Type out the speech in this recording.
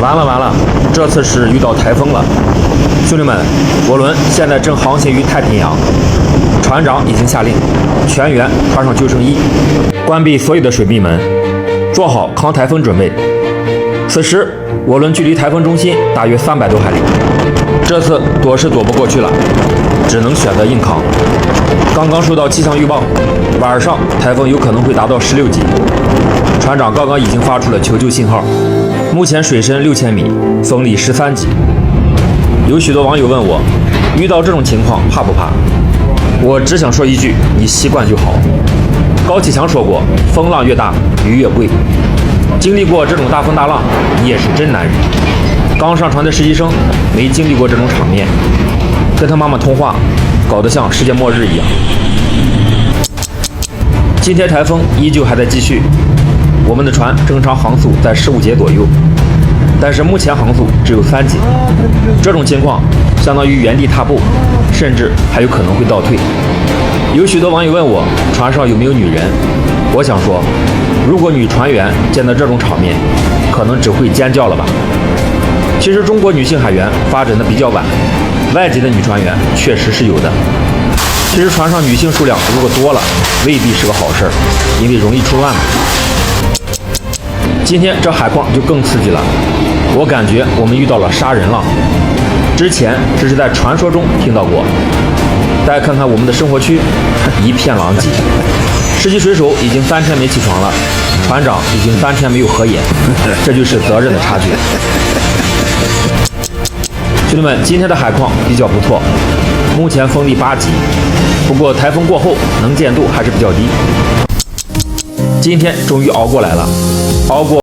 完了，这次是遇到台风了。兄弟们，我轮现在正航行于太平洋，船长已经下令，全员穿上救生衣，关闭所有的水闭门，做好抗台风准备。此时，我轮距离台风中心大约300多海里，这次躲是躲不过去了，只能选择硬扛。刚刚收到气象预报，晚上台风有可能会达到16级，船长刚刚已经发出了求救信号。目前水深6000米，风力13级。有许多网友问我，遇到这种情况怕不怕？我只想说一句，你习惯就好。高启强说过，风浪越大，鱼越贵。经历过这种大风大浪，你也是真男人。刚上船的实习生没经历过这种场面，跟他妈妈通话，搞得像世界末日一样。今天台风依旧还在继续，我们的船正常航速在15节左右，但是目前航速只有3节，这种情况相当于原地踏步，甚至还有可能会倒退。有许多网友问我，船上有没有女人？我想说，如果女船员见到这种场面，可能只会尖叫了吧。其实中国女性海员发展的比较晚，外籍的女船员确实是有的。其实船上女性数量如果多了，未必是个好事儿，因为容易出乱子。今天这海况就更刺激了，我感觉我们遇到了杀人浪，之前只是在传说中听到过。再看看我们的生活区，一片狼藉。实习水手已经3天没起床了，船长已经3天没有合眼，这就是责任的差距。兄弟们，今天的海况比较不错，目前风力8级，不过台风过后能见度还是比较低。今天终于熬过来了，熬过